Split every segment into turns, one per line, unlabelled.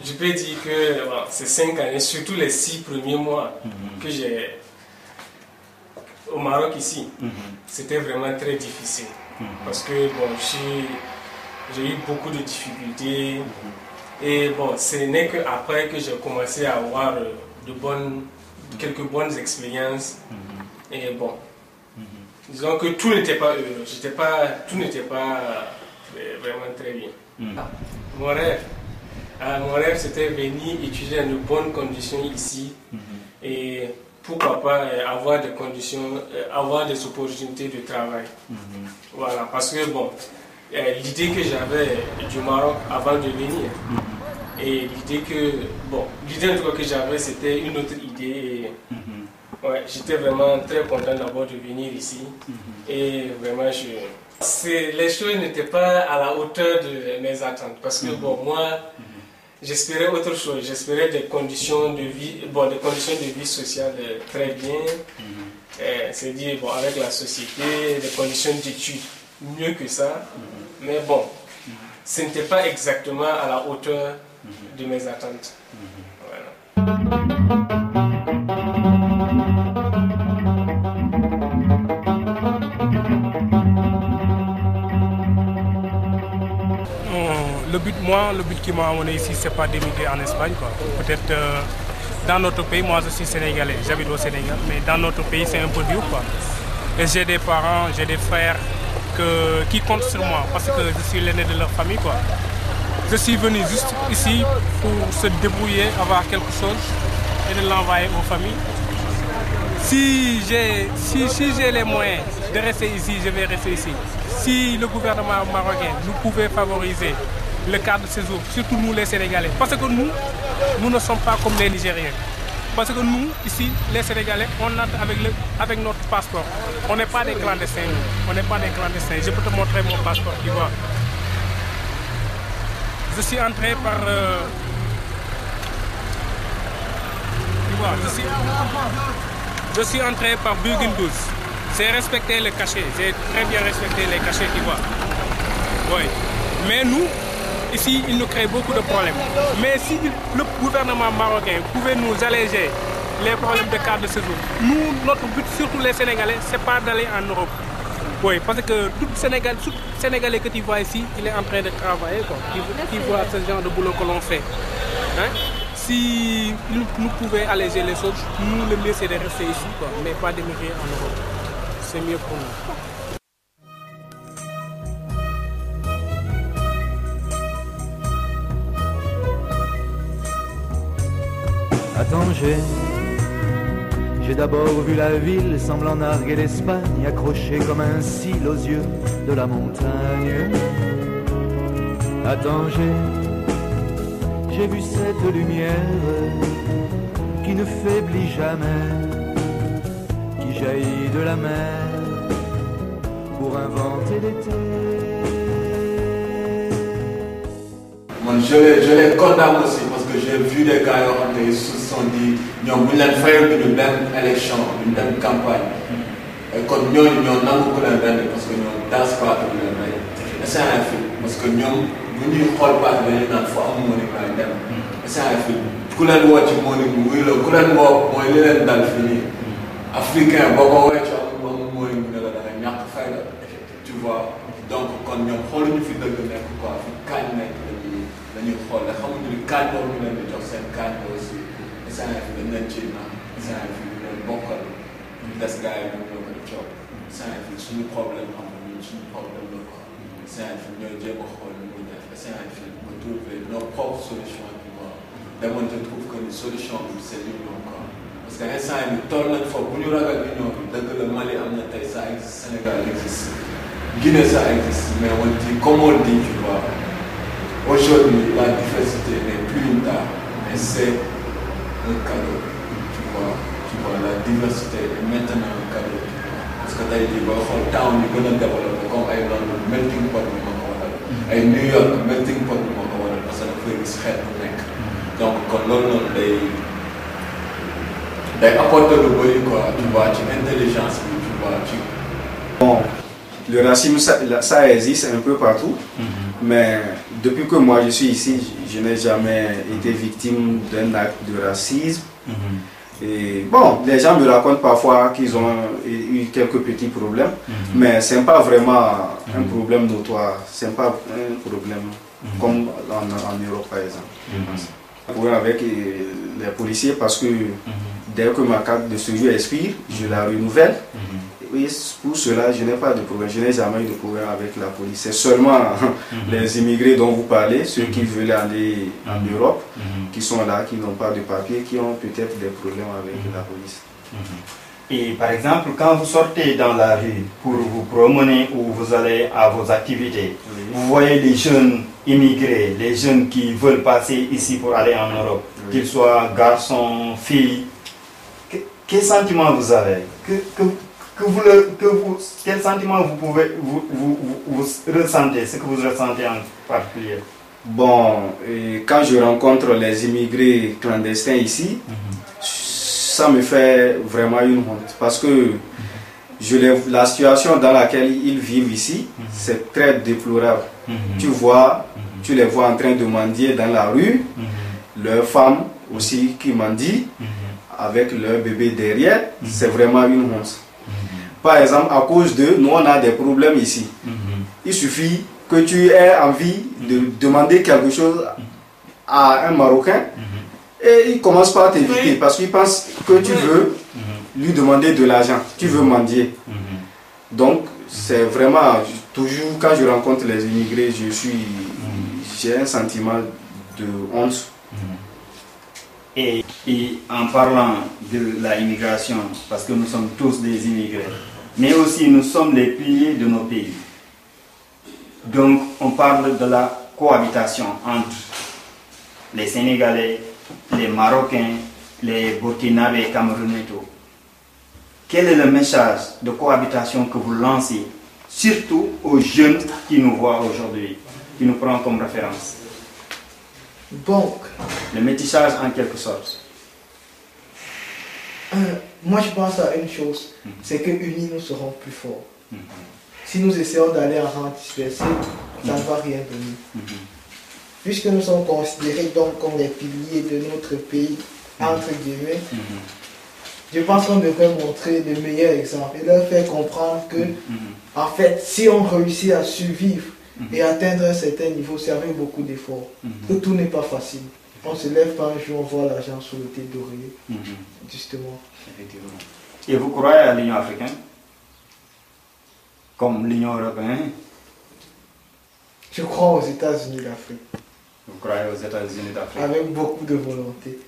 Je peux dire que bon, ces 5 années, surtout les 6 premiers mois que j'ai au Maroc ici, c'était vraiment très difficile. Parce que bon, j'ai eu beaucoup de difficultés. Et bon, ce n'est qu'après que j'ai commencé à avoir quelques bonnes expériences. Et bon, disons que tout n'était pas heureux. Tout n'était pas vraiment très bien. Mon rêve, c'était venir étudier dans de bonnes conditions ici et pourquoi pas avoir des conditions, avoir des opportunités de travail. Voilà, parce que bon, l'idée que j'avais du Maroc avant de venir et l'idée en tout cas que j'avais, c'était une autre idée. Ouais, j'étais vraiment très content d'abord de venir ici et vraiment les choses n'étaient pas à la hauteur de mes attentes parce que bon, moi j'espérais autre chose, j'espérais des conditions de vie, des conditions de vie sociale très bien, c'est-à-dire bon, avec la société, des conditions d'études mieux que ça, mais bon, ce n'était pas exactement à la hauteur de mes attentes. Voilà.
Le but qui m'a amené ici, c'est pas d'émigrer en Espagne, quoi. Peut-être dans notre pays, moi je suis sénégalais, j'habite au Sénégal, mais dans notre pays c'est un peu dur, quoi. Et j'ai des parents, j'ai des frères qui comptent sur moi parce que je suis l'aîné de leur famille, quoi. Je suis venu juste ici pour se débrouiller, avoir quelque chose et de l'envoyer aux familles. Si j'ai les moyens de rester ici, je vais rester ici. Si le gouvernement marocain nous pouvait favoriser le cadre de séjour, surtout nous les Sénégalais, parce que nous ne sommes pas comme les Nigériens. Parce que nous, ici, les Sénégalais, on entre avec notre passeport. On n'est pas des clandestins, nous. On n'est pas des clandestins. Je peux te montrer mon passeport, tu vois. Je suis entré par... tu vois, je suis entré par Burgin 12. J'ai respecté le cachet, j'ai très bien respecté les cachets, tu vois. Oui. Mais nous, ici, il nous crée beaucoup de problèmes. Mais si le gouvernement marocain pouvait nous alléger les problèmes de cadre de séjour, nous, notre but, surtout les Sénégalais, c'est pas d'aller en Europe. Oui, parce que tout Sénégalais que tu vois ici, il est en train de travailler, quoi. Il voit ce genre de boulot que l'on fait. Hein? Si nous pouvions alléger les choses, nous, le mieux c'est de rester ici, quoi, mais pas d'émigrer en Europe. C'est mieux pour nous.
À Tanger, j'ai d'abord vu la ville semblant narguer l'Espagne, accrochée comme un cil aux yeux de la montagne. À Tanger, j'ai vu cette lumière qui ne faiblit jamais, qui jaillit de la mer pour inventer l'été.
Je les condamne aussi parce que j'ai vu des gars qui se sont dit qu'ils voulaient faire une même élection, une même campagne. Et comme nous n'avons pas parce que nous ne dansons pas pour le même. Et c'est un film parce que nous ne croyons pas que nous avons fait un monde. Et c'est un film. Tout le monde a dit que tout le monde a dit Africain, tu vois. Donc, quand nous avons fait de quoi, dañuy xool la xamuñu ni kañ boobu ñu leen di jox seen kañ aussi instant yi dañ leen ciy naan instant yi ñu leen bokkal ñu des gars yi ñoom ñoo ko di coow instant yi suñu problème xam nga suñu problème la quoi. Sénégal fi ñooy jéem a xool lu muy def Sénégal fi ba trouver nos propres solutions tu vois. Demoon je trouve que ni solution bi c'est l'union quoi. Parce que instant yii toll nañ fa bu ñu ragal union bi dëgg la Mali am na tey ça existe Sénégal existe Guinée ça existe mais on dit comme on dit tu vois aujourd'hui la diversité n'est plus une tare mais c'est un cadeau tu vois la diversité est maintenant un cadeau tu vois parce que tey jii boo xool town yi gën a développé comme ay London melting pot bi moo ko waral ay New York melting pot bi moo ko waral parce que dafay gis xeet bu nekk donc kon loolu noonu day apporter lu bëri quoi tu vois ci intelligence bi tu vois ci.
Bon, le racisme ça existe un peu partout, mais depuis que moi je suis ici, je n'ai jamais été victime d'un acte de racisme. Et bon, les gens me racontent parfois qu'ils ont eu quelques petits problèmes, mais ce n'est pas vraiment un problème notoire, ce n'est pas un problème comme en Europe par exemple. Avec les policiers parce que dès que ma carte de séjour expire, je la renouvelle. Oui, pour cela, je n'ai pas de problème, je n'ai jamais eu de problème avec la police. C'est seulement les immigrés dont vous parlez, ceux qui veulent aller en Europe, qui sont là, qui n'ont pas de papier, qui ont peut-être des problèmes avec la police.
Et par exemple, quand vous sortez dans la rue pour vous promener ou vous allez à vos activités, vous voyez les jeunes immigrés, les jeunes qui veulent passer ici pour aller en Europe, qu'ils soient garçons, filles, quel sentiment vous avez? Quel sentiment vous ressentez, ce que vous ressentez en particulier?
Bon, quand je rencontre les immigrés clandestins ici, ça me fait vraiment une honte parce que la situation dans laquelle ils vivent ici, c'est très déplorable. Tu les vois en train de mendier dans la rue, leurs femmes aussi qui mendient avec leur bébé derrière, c'est vraiment une honte. Par exemple, à cause d'eux, nous on a des problèmes ici. Il suffit que tu aies envie de demander quelque chose à un Marocain et il commence par t'éviter parce qu'il pense que tu veux lui demander de l'argent, tu veux mendier. Donc, c'est vraiment, toujours quand je rencontre les immigrés, j'ai un sentiment de honte.
Et en parlant de la immigration, parce que nous sommes tous des immigrés, mais aussi nous sommes les piliers de nos pays. Donc on parle de la cohabitation entre les Sénégalais, les Marocains, les Burkinabés et Camerounais. Quel est le message de cohabitation que vous lancez, surtout aux jeunes qui nous voient aujourd'hui, qui nous prennent comme référence?
Bon,
le métissage en quelque sorte.
Moi je pense à une chose, c'est que unis nous serons plus forts. Si nous essayons d'aller en rang dispersé, ça ne va rien donner. Puisque nous sommes considérés donc comme les piliers de notre pays, entre guillemets, je pense qu'on devrait montrer le meilleur exemple et leur faire comprendre que, en fait, si on réussit à survivre et atteindre un certain niveau, c'est avec beaucoup d'efforts, que tout n'est pas facile. On ne se lève pas un jour, on voit l'argent sur le thé d'oreiller, justement.
Effectivement. Et vous croyez à l'Union africaine? Comme l'Union européenne?
Je crois aux États-Unis d'Afrique.
Vous croyez aux États-Unis d'Afrique?
Avec beaucoup de volonté.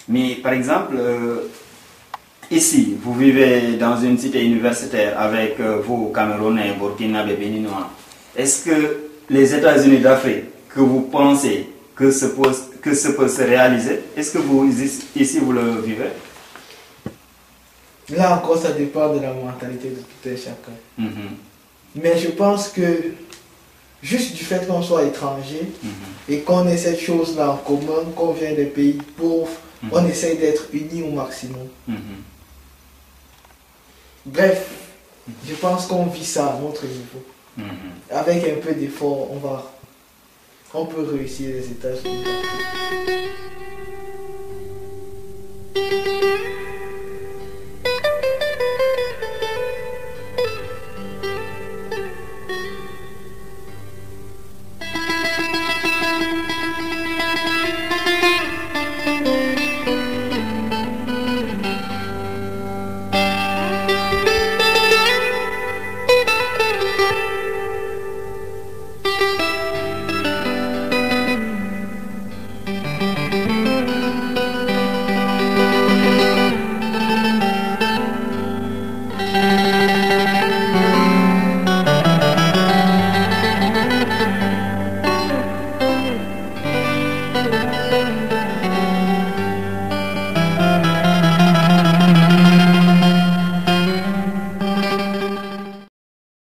Mais par exemple, ici, vous vivez dans une cité universitaire avec vos Camerounais, Burkinabés, Béninois. Est-ce que les États-Unis d'Afrique, que vous pensez que ce peut se réaliser, est-ce que vous, ici, vous le vivez?
Là encore, ça dépend de la mentalité de tout un chacun. Mais je pense que, juste du fait qu'on soit étranger et qu'on ait cette chose-là en commun, qu'on vient des pays pauvres, on essaye d'être unis au maximum. Bref, je pense qu'on vit ça à notre niveau. Avec un peu d'effort, on peut réussir les États-Unis.
Thank you.